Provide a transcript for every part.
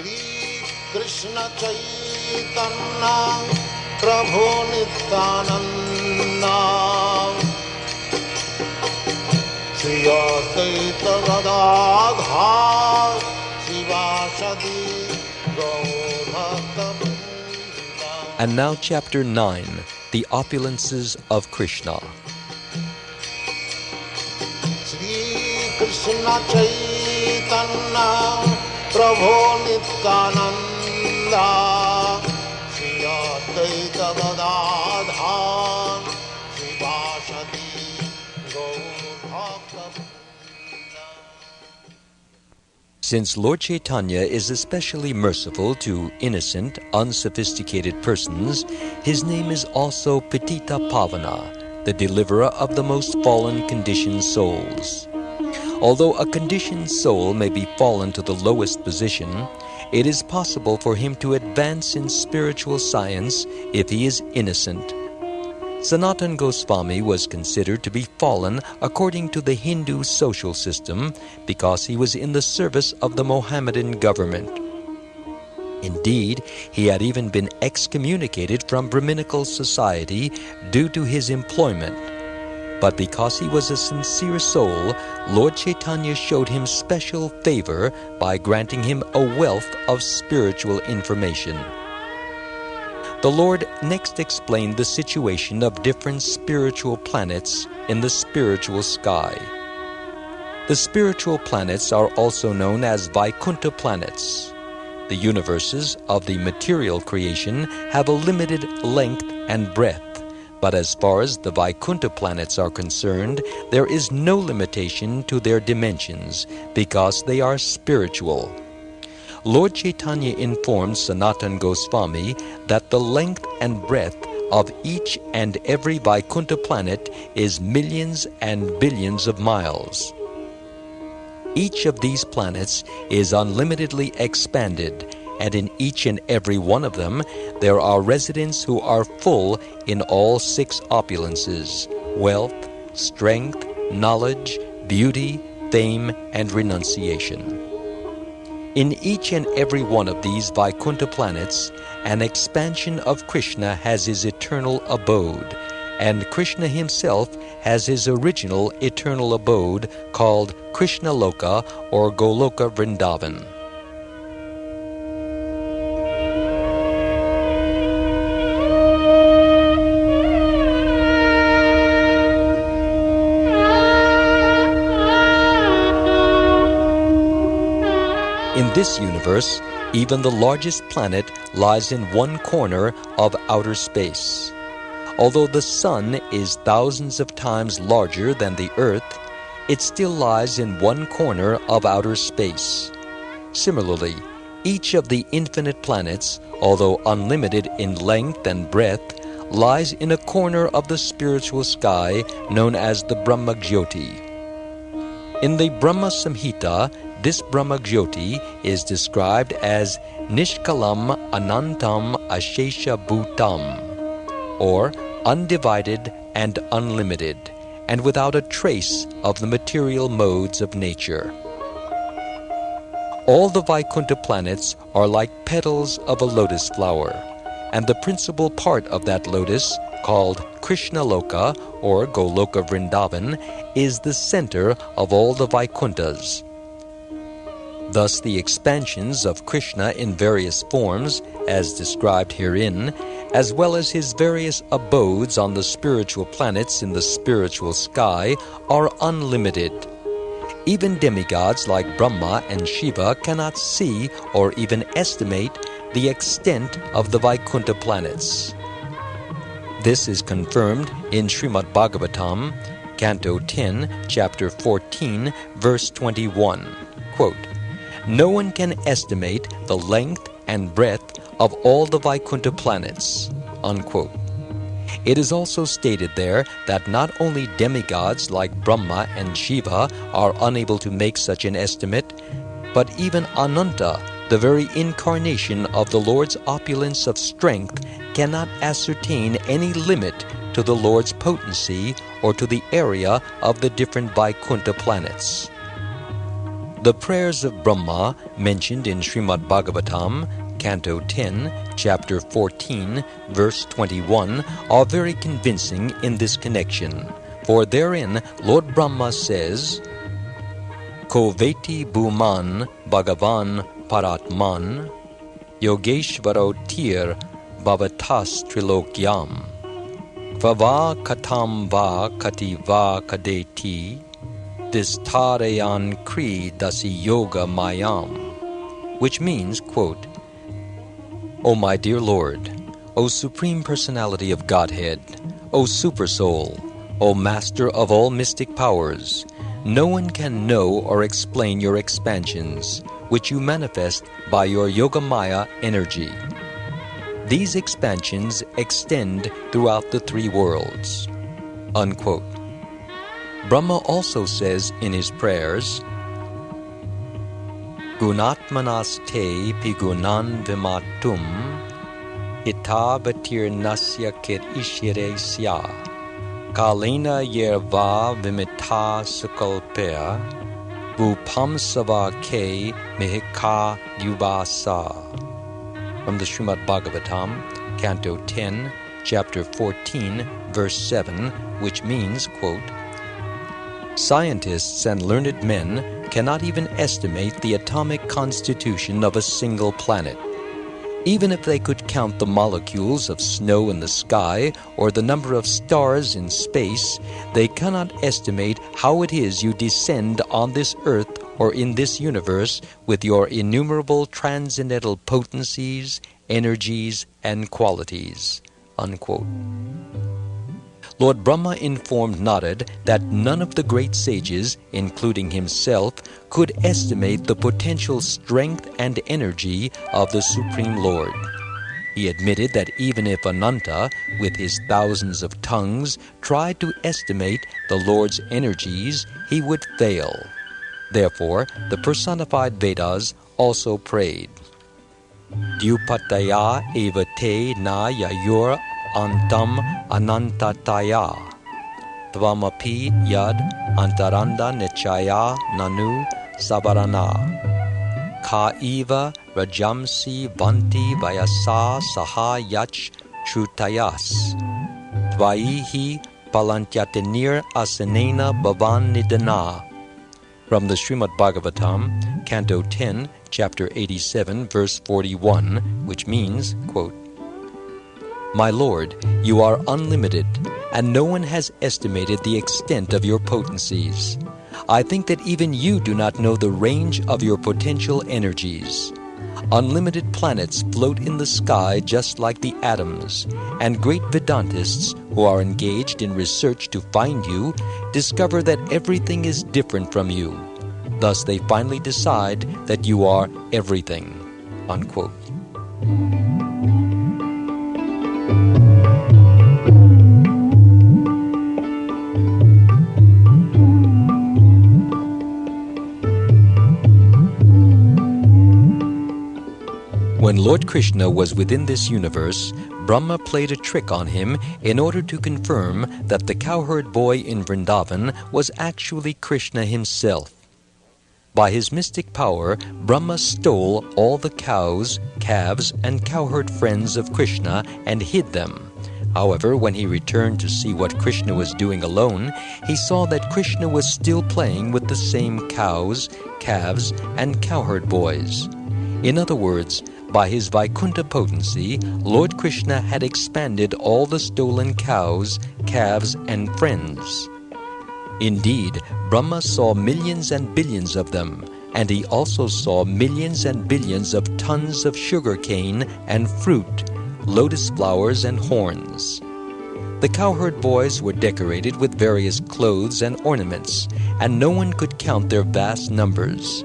Shri Krishna Chaitanya Prabhu Nityananda Shri Advaita Gadadhar Shivasadi Gaur And now chapter 9, the opulences of Krishna. Shri Krishna Chaitanya Prabhu Nityananda Shri Advaita Gadadhar Shivasadi Gaur Since Lord Chaitanya is especially merciful to innocent, unsophisticated persons, his name is also Patita Pavana, the deliverer of the most fallen conditioned souls. Although a conditioned soul may be fallen to the lowest position, it is possible for him to advance in spiritual science if he is innocent. Sanatana Goswami was considered to be fallen according to the Hindu social system because he was in the service of the Mohammedan government. Indeed, he had even been excommunicated from Brahminical society due to his employment. But because he was a sincere soul, Lord Chaitanya showed him special favor by granting him a wealth of spiritual information. The Lord next explained the situation of different spiritual planets in the spiritual sky. The spiritual planets are also known as Vaikuntha planets. The universes of the material creation have a limited length and breadth, but as far as the Vaikuntha planets are concerned, there is no limitation to their dimensions because they are spiritual. Lord Chaitanya informed Sanatana Goswami that the length and breadth of each and every Vaikuntha planet is millions and billions of miles. Each of these planets is unlimitedly expanded, and in each and every one of them there are residents who are full in all 6 opulences: wealth, strength, knowledge, beauty, fame, and renunciation. In each and every one of these Vaikuntha planets, an expansion of Krishna has his eternal abode, and Krishna himself has his original eternal abode called Krishna Loka or Goloka Vrindavan. In this universe, even the largest planet lies in one corner of outer space. Although the sun is thousands of times larger than the earth, it still lies in one corner of outer space. Similarly, each of the infinite planets, although unlimited in length and breadth, lies in a corner of the spiritual sky known as the Brahma-Jyoti. In the Brahma Samhita, this Brahma-Jyoti is described as Nishkalam Anantam Ashesha Bhutam, or undivided and unlimited, and without a trace of the material modes of nature. All the Vaikuntha planets are like petals of a lotus flower, and the principal part of that lotus, called Krishna Loka or Goloka Vrindavan, is the center of all the Vaikunthas. Thus the expansions of Krishna in various forms, as described herein, as well as his various abodes on the spiritual planets in the spiritual sky, are unlimited. Even demigods like Brahma and Shiva cannot see or even estimate the extent of the Vaikuntha planets. This is confirmed in Srimad Bhagavatam, Canto 10, Chapter 14, Verse 21. Quote, "No one can estimate the length and breadth of all the Vaikuntha planets." Unquote. It is also stated there that not only demigods like Brahma and Shiva are unable to make such an estimate, but even Ananta, the very incarnation of the Lord's opulence of strength, cannot ascertain any limit to the Lord's potency or to the area of the different Vaikuntha planets. The prayers of Brahma mentioned in Srimad Bhagavatam, Canto 10, Chapter 14, Verse 21 are very convincing in this connection, for therein Lord Brahma says, Ko veti bhuman bhagavan paratman yogeshvaro tir bhavatas trilokyam vava katam va kati va kadeti Distarayan Kri Dasi Yoga Mayam, which means, quote, O my dear Lord, O Supreme Personality of Godhead, O Super Soul, O Master of all mystic powers, no one can know or explain your expansions, which you manifest by your Yogamaya energy. These expansions extend throughout the three worlds. Unquote. Brahma also says in his prayers, Gunatmanaste pigunan vimatum itavatir nasya kit ishire sya kalena yerva vimita sukalpea bhupamsava ke mihika yuvasa. From the Srimad Bhagavatam, Canto 10, Chapter 14, Verse 7, which means, quote, Scientists and learned men cannot even estimate the atomic constitution of a single planet. Even if they could count the molecules of snow in the sky or the number of stars in space, they cannot estimate how it is you descend on this earth or in this universe with your innumerable transcendental potencies, energies, and qualities. Unquote. Lord Brahma informed Narad that none of the great sages, including himself, could estimate the potential strength and energy of the Supreme Lord. He admitted that even if Ananta, with his thousands of tongues, tried to estimate the Lord's energies, he would fail. Therefore, the personified Vedas also prayed, Dupataya eva te na yayor antam anantataya tvamapi yad antaranda nichaya nanu savarana ka eva rajamsi vanti vayasa saha yach trutayas tvaihi palantyatinir asanena bhavan nidana. From the Srimad Bhagavatam, Canto 10, Chapter 87, Verse 41, which means, quote, My Lord, you are unlimited, and no one has estimated the extent of your potencies. I think that even you do not know the range of your potential energies. Unlimited planets float in the sky just like the atoms, and great Vedantists who are engaged in research to find you discover that everything is different from you. Thus they finally decide that you are everything. Unquote. When Lord Krishna was within this universe, Brahma played a trick on him in order to confirm that the cowherd boy in Vrindavan was actually Krishna himself. By his mystic power, Brahma stole all the cows, calves, and cowherd friends of Krishna and hid them. However, when he returned to see what Krishna was doing alone, he saw that Krishna was still playing with the same cows, calves, and cowherd boys. In other words, by his Vaikuntha potency, Lord Krishna had expanded all the stolen cows, calves, and friends. Indeed, Brahma saw millions and billions of them, and he also saw millions and billions of tons of sugarcane and fruit, lotus flowers and horns. The cowherd boys were decorated with various clothes and ornaments, and no one could count their vast numbers.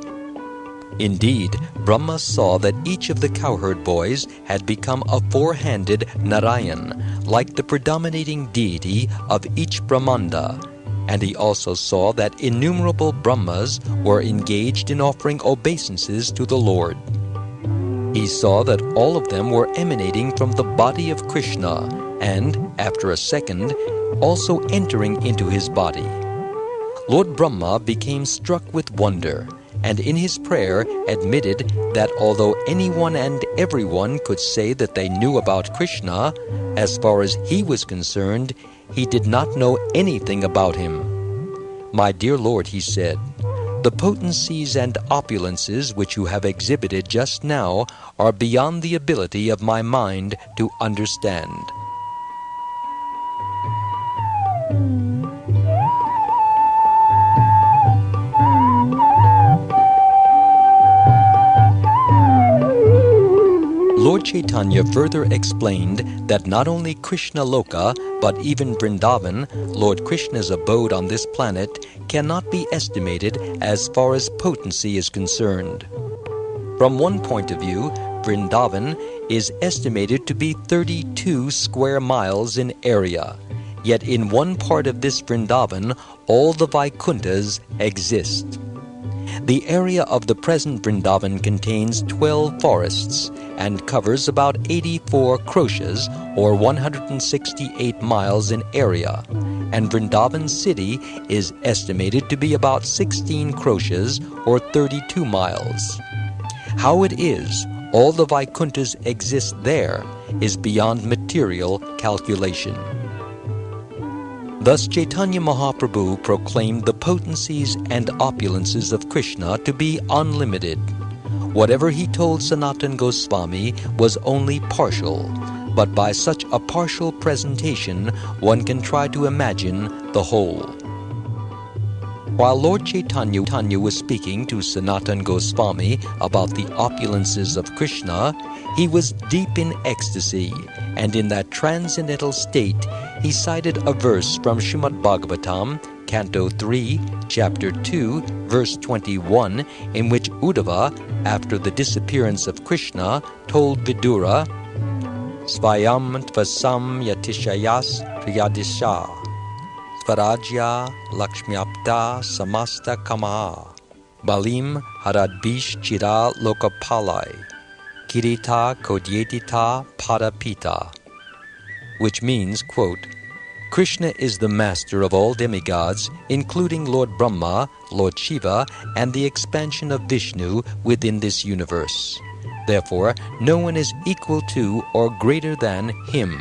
Indeed, Brahma saw that each of the cowherd boys had become a four-handed Narayan, like the predominating deity of each Brahmanda, and he also saw that innumerable Brahmas were engaged in offering obeisances to the Lord. He saw that all of them were emanating from the body of Krishna, and, after a second, also entering into his body. Lord Brahma became struck with wonder, and in his prayer admitted that although anyone and everyone could say that they knew about Krishna, as far as he was concerned, he did not know anything about him. "My dear Lord," he said, "the potencies and opulences which you have exhibited just now are beyond the ability of my mind to understand." Lord Chaitanya further explained that not only Krishna Loka, but even Vrindavan, Lord Krishna's abode on this planet, cannot be estimated as far as potency is concerned. From one point of view, Vrindavan is estimated to be 32 square miles in area. Yet in one part of this Vrindavan, all the Vaikunthas exist. The area of the present Vrindavan contains 12 forests and covers about 84 kroshas, or 168 miles in area, and Vrindavan city is estimated to be about 16 kroshas, or 32 miles. How it is all the Vaikunthas exist there is beyond material calculation. Thus Chaitanya Mahaprabhu proclaimed the potencies and opulences of Krishna to be unlimited. Whatever he told Sanatana Goswami was only partial, but by such a partial presentation one can try to imagine the whole. While Lord Chaitanya was speaking to Sanatana Goswami about the opulences of Krishna, he was deep in ecstasy, and in that transcendental state he cited a verse from Srimad Bhagavatam, Canto 3, Chapter 2, verse 21, in which Uddhava, after the disappearance of Krishna, told Vidura, "Svayam tvasam yatishayas priyadisha, Svarajya lakshmyapta samasta kamaha, balim haradbish chira lokapalai, kirita kodyetita padapita," which means, quote, "Krishna is the master of all demigods, including Lord Brahma, Lord Shiva, and the expansion of Vishnu within this universe. Therefore, no one is equal to or greater than him,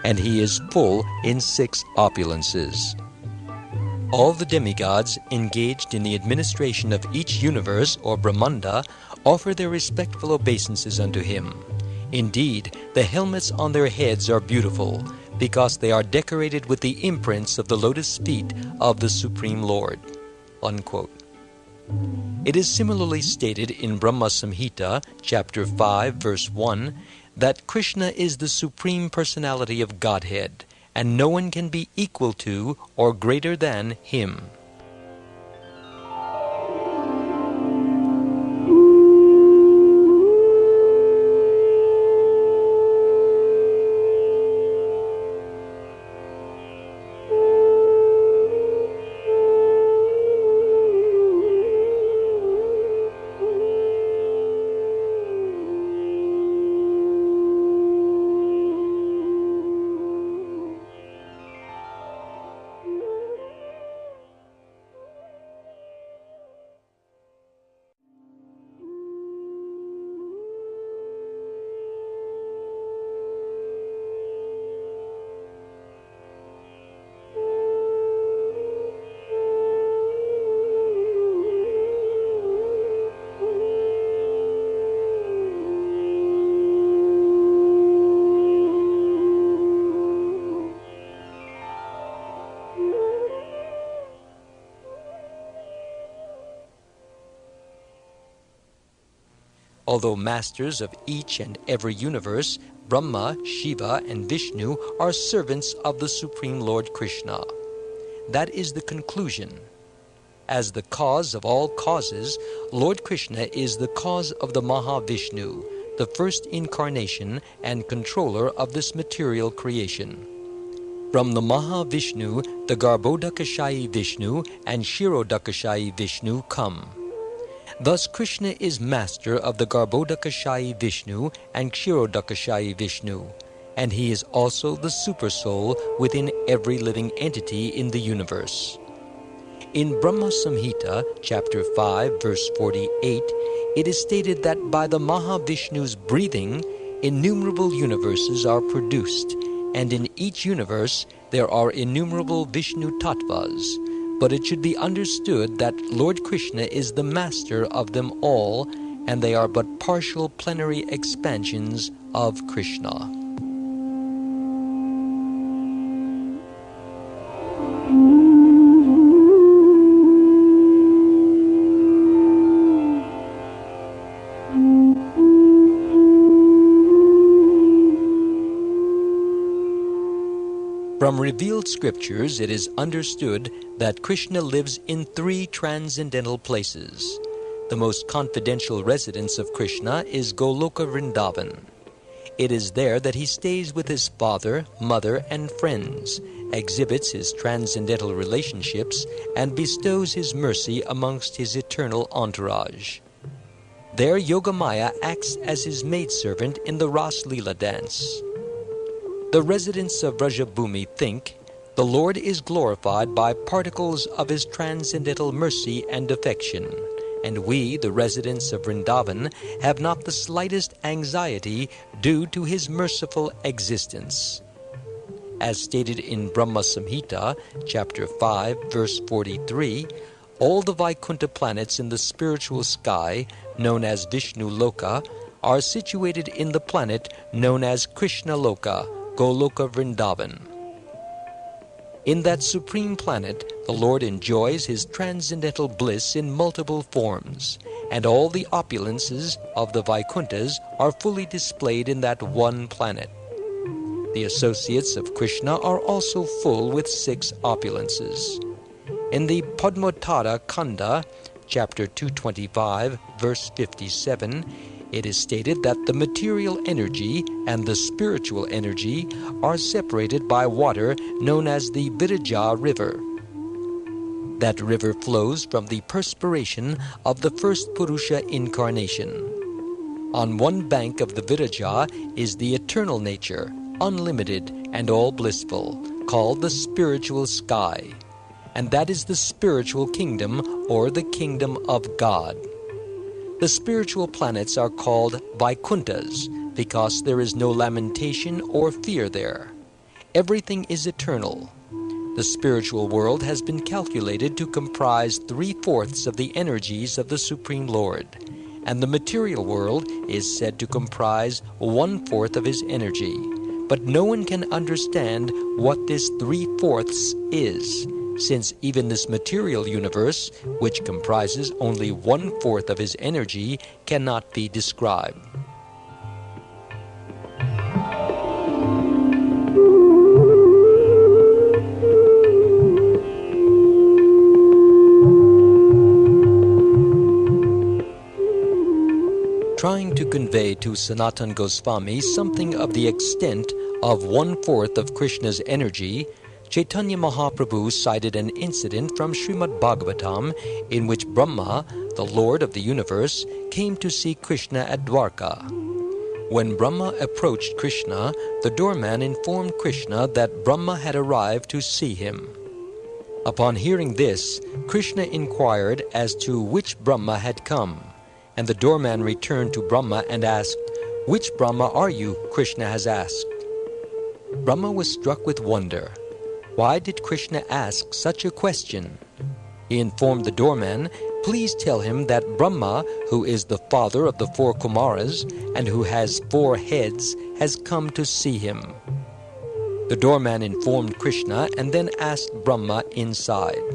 and he is full in 6 opulences. All the demigods engaged in the administration of each universe or Brahmanda offer their respectful obeisances unto him. Indeed, the helmets on their heads are beautiful, because they are decorated with the imprints of the lotus feet of the Supreme Lord." Unquote. It is similarly stated in Brahma Samhita, chapter 5, verse 1, that Krishna is the Supreme Personality of Godhead, and no one can be equal to or greater than him. Although masters of each and every universe, Brahma, Shiva, and Vishnu are servants of the Supreme Lord Krishna. That is the conclusion. As the cause of all causes, Lord Krishna is the cause of the Mahavishnu, the first incarnation and controller of this material creation. From the Mahavishnu, the Garbhodakashayi Vishnu and Kshirodakashayi Vishnu come. Thus Krishna is master of the Garbhodakashayi Vishnu and Kshirodakashayi Vishnu, and he is also the Supersoul within every living entity in the universe. In Brahma Samhita, chapter 5, verse 48, it is stated that by the Mahavishnu's breathing, innumerable universes are produced, and in each universe there are innumerable Vishnu Tattvas. But it should be understood that Lord Krishna is the master of them all, and they are but partial plenary expansions of Krishna. From revealed scriptures, it is understood that Krishna lives in 3 transcendental places. The most confidential residence of Krishna is Goloka Vrindavan. It is there that he stays with his father, mother, and friends, exhibits his transcendental relationships, and bestows his mercy amongst his eternal entourage. There Yogamaya acts as his maidservant in the Ras Leela dance. The residents of Vrajabhumi think the Lord is glorified by particles of his transcendental mercy and affection, and we, the residents of Vrindavan, have not the slightest anxiety due to his merciful existence. As stated in Brahma Samhita, chapter 5, verse 43, all the Vaikuntha planets in the spiritual sky, known as Vishnu Loka, are situated in the planet known as Krishna Loka, Goloka Vrindavan. In that supreme planet, the Lord enjoys his transcendental bliss in multiple forms, and all the opulences of the Vaikunthas are fully displayed in that one planet. The associates of Krishna are also full with 6 opulences. In the Padmottara Kanda, chapter 225, verse 57, it is stated that the material energy and the spiritual energy are separated by water known as the Viraja River. That river flows from the perspiration of the first Purusha incarnation. On one bank of the Viraja is the eternal nature, unlimited and all blissful, called the spiritual sky, and that is the spiritual kingdom or the kingdom of God. The spiritual planets are called Vaikunthas because there is no lamentation or fear there. Everything is eternal. The spiritual world has been calculated to comprise 3/4 of the energies of the Supreme Lord, and the material world is said to comprise 1/4 of his energy. But no one can understand what this 3/4 is, since even this material universe, which comprises only 1/4 of his energy, cannot be described. Trying to convey to Sanatan Goswami something of the extent of 1/4 of Krishna's energy, Chaitanya Mahaprabhu cited an incident from Srimad Bhagavatam in which Brahma, the Lord of the universe, came to see Krishna at Dwarka. When Brahma approached Krishna, the doorman informed Krishna that Brahma had arrived to see him. Upon hearing this, Krishna inquired as to which Brahma had come, and the doorman returned to Brahma and asked, "Which Brahma are you?" Krishna has asked. Brahma was struck with wonder. Why did Krishna ask such a question? He informed the doorman, "Please tell him that Brahma, who is the father of the 4 Kumaras and who has 4 heads, has come to see him." The doorman informed Krishna and then asked Brahma inside.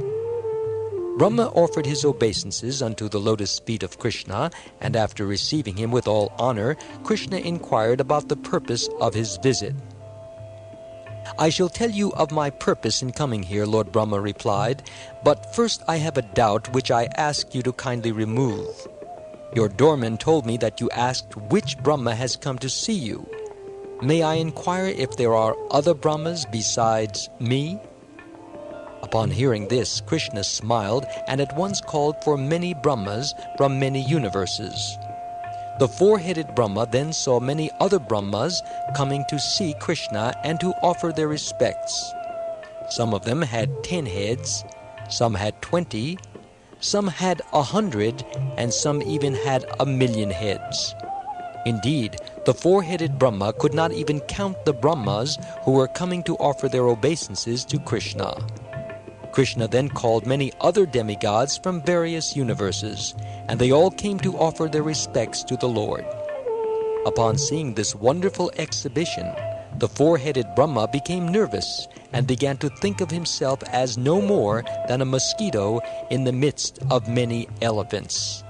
Brahma offered his obeisances unto the lotus feet of Krishna, and after receiving him with all honor, Krishna inquired about the purpose of his visit. "I shall tell you of my purpose in coming here," Lord Brahma replied, "but first I have a doubt which I ask you to kindly remove. Your doorman told me that you asked which Brahma has come to see you. May I inquire if there are other Brahmas besides me?" Upon hearing this, Krishna smiled and at once called for many Brahmas from many universes. The 4-headed Brahma then saw many other Brahmas coming to see Krishna and to offer their respects. Some of them had 10 heads, some had 20, some had 100, and some even had 1,000,000 heads. Indeed, the four-headed Brahma could not even count the Brahmas who were coming to offer their obeisances to Krishna. Krishna then called many other demigods from various universes, and they all came to offer their respects to the Lord. Upon seeing this wonderful exhibition, the four-headed Brahma became nervous and began to think of himself as no more than a mosquito in the midst of many elephants.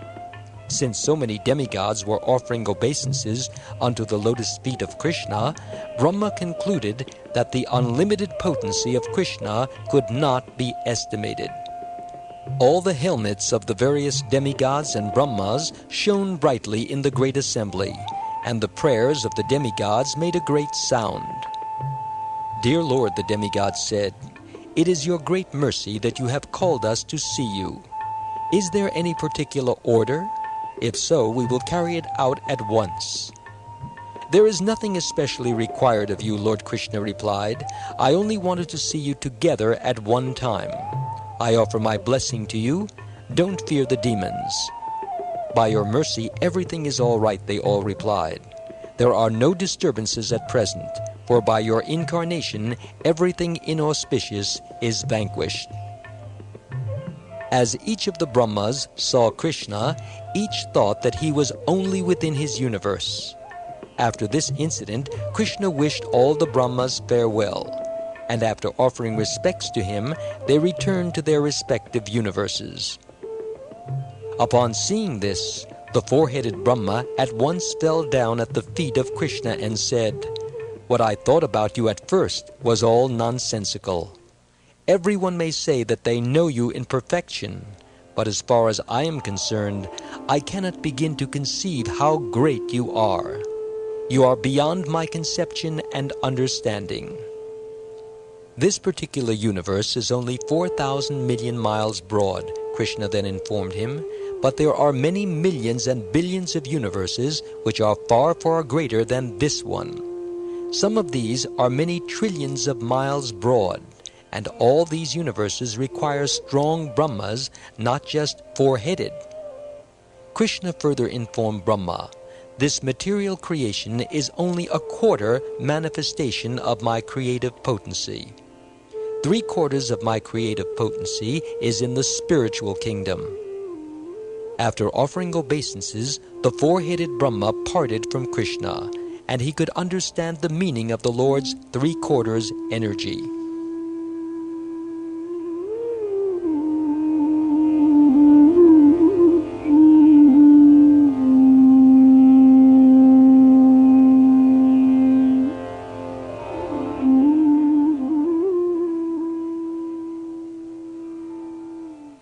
Since so many demigods were offering obeisances unto the lotus feet of Krishna, Brahma concluded that the unlimited potency of Krishna could not be estimated. All the helmets of the various demigods and Brahmas shone brightly in the great assembly, and the prayers of the demigods made a great sound. "Dear Lord," the demigods said, "it is your great mercy that you have called us to see you. Is there any particular order? If so, we will carry it out at once." "There is nothing especially required of you," Lord Krishna replied. "I only wanted to see you together at one time. I offer my blessing to you. Don't fear the demons." "By your mercy, everything is all right," they all replied. "There are no disturbances at present, for by your incarnation, everything inauspicious is vanquished." As each of the Brahmas saw Krishna, each thought that he was only within his universe. After this incident, Krishna wished all the Brahmas farewell, and after offering respects to him, they returned to their respective universes. Upon seeing this, the four-headed Brahma at once fell down at the feet of Krishna and said, "What I thought about you at first was all nonsensical. Everyone may say that they know you in perfection, but as far as I am concerned, I cannot begin to conceive how great you are. You are beyond my conception and understanding." This particular universe is only 4,000 million miles broad, Krishna then informed him, but there are many millions and billions of universes which are far, far greater than this one. Some of these are many trillions of miles broad, and all these universes require strong Brahmas, not just four-headed. Krishna further informed Brahma, "This material creation is only a quarter manifestation of my creative potency. 3/4 of my creative potency is in the spiritual kingdom." After offering obeisances, the four-headed Brahma parted from Krishna, and he could understand the meaning of the Lord's 3/4 energy.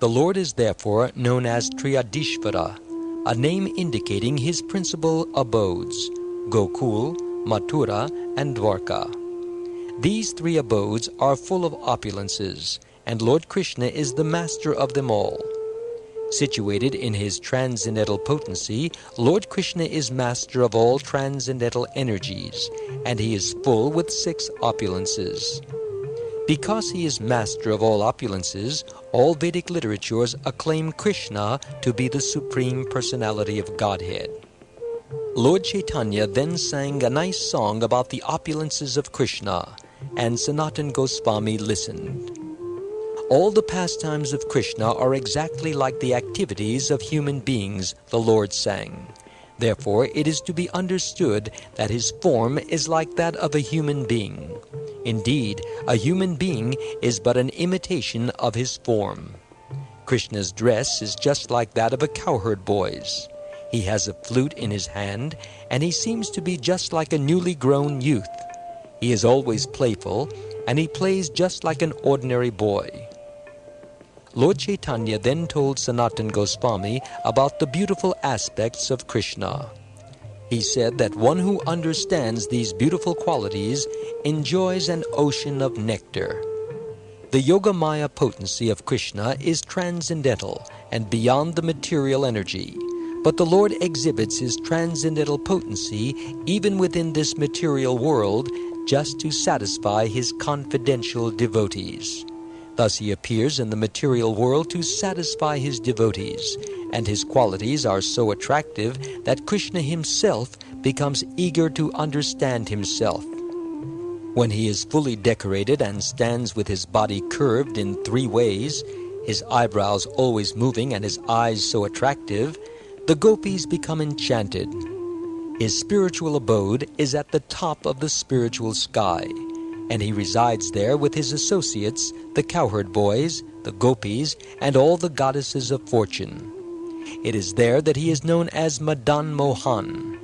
The Lord is therefore known as Triyadishvara, a name indicating his principal abodes, Gokul, Mathura, and Dwarka. These 3 abodes are full of opulences, and Lord Krishna is the master of them all. Situated in his transcendental potency, Lord Krishna is master of all transcendental energies, and he is full with 6 opulences. Because he is master of all opulences, all Vedic literatures acclaim Krishna to be the Supreme Personality of Godhead. Lord Chaitanya then sang a nice song about the opulences of Krishna, and Sanatana Goswami listened. All the pastimes of Krishna are exactly like the activities of human beings, the Lord sang. Therefore, it is to be understood that his form is like that of a human being. Indeed, a human being is but an imitation of his form. Krishna's dress is just like that of a cowherd boy's. He has a flute in his hand, and he seems to be just like a newly grown youth. He is always playful, and he plays just like an ordinary boy. Lord Chaitanya then told Sanatana Goswami about the beautiful aspects of Krishna. He said that one who understands these beautiful qualities enjoys an ocean of nectar. The Yogamaya potency of Krishna is transcendental and beyond the material energy, but the Lord exhibits his transcendental potency even within this material world just to satisfy his confidential devotees. Thus he appears in the material world to satisfy his devotees, and his qualities are so attractive that Krishna himself becomes eager to understand himself. When he is fully decorated and stands with his body curved in 3 ways, his eyebrows always moving and his eyes so attractive, the gopis become enchanted. His spiritual abode is at the top of the spiritual sky, and he resides there with his associates, the cowherd boys, the gopis, and all the goddesses of fortune. It is there that he is known as Madan Mohan.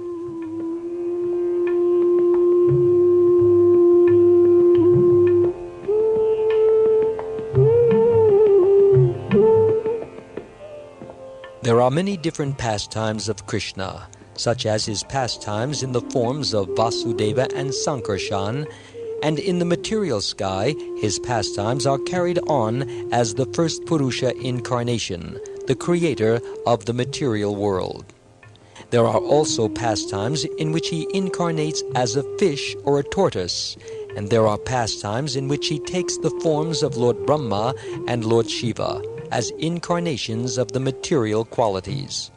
There are many different pastimes of Krishna, such as his pastimes in the forms of Vasudeva and Sankarshan, and in the material sky, his pastimes are carried on as the first Purusha incarnation, the creator of the material world. There are also pastimes in which he incarnates as a fish or a tortoise, and there are pastimes in which he takes the forms of Lord Brahma and Lord Shiva as incarnations of the material qualities.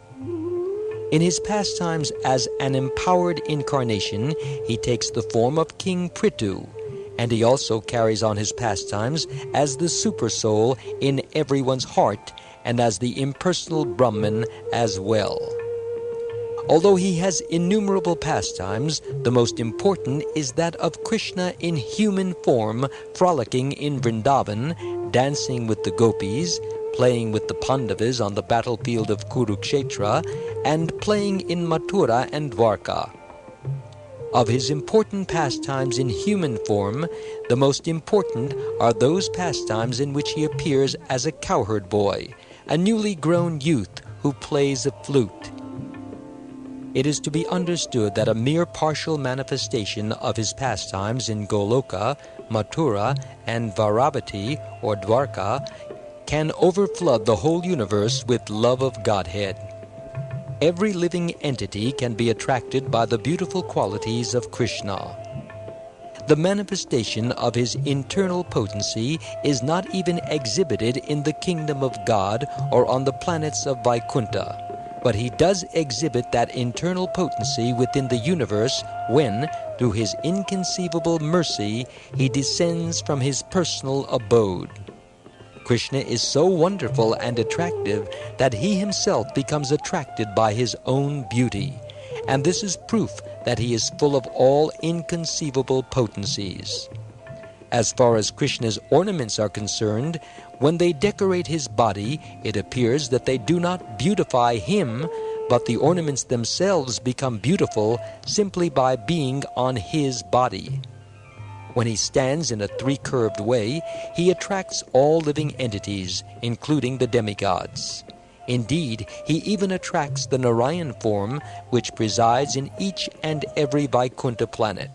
In his pastimes as an empowered incarnation, he takes the form of King Prithu, and he also carries on his pastimes as the super soul in everyone's heart and as the impersonal Brahman as well. Although he has innumerable pastimes, the most important is that of Krishna in human form, frolicking in Vrindavan, dancing with the gopis, playing with the Pandavas on the battlefield of Kurukshetra, and playing in Mathura and Dwarka. Of his important pastimes in human form, the most important are those pastimes in which he appears as a cowherd boy, a newly grown youth who plays a flute. It is to be understood that a mere partial manifestation of his pastimes in Goloka, Mathura, and Varavati, or Dwarka, can overflood the whole universe with love of Godhead. Every living entity can be attracted by the beautiful qualities of Krishna. The manifestation of his internal potency is not even exhibited in the kingdom of God or on the planets of Vaikuntha, but he does exhibit that internal potency within the universe when, through his inconceivable mercy, he descends from his personal abode. Krishna is so wonderful and attractive that he himself becomes attracted by his own beauty, and this is proof that he is full of all inconceivable potencies. As far as Krishna's ornaments are concerned, when they decorate his body, it appears that they do not beautify him, but the ornaments themselves become beautiful simply by being on his body. When he stands in a 3-curved way, he attracts all living entities, including the demigods. Indeed, he even attracts the Narayan form, which presides in each and every Vaikuntha planet.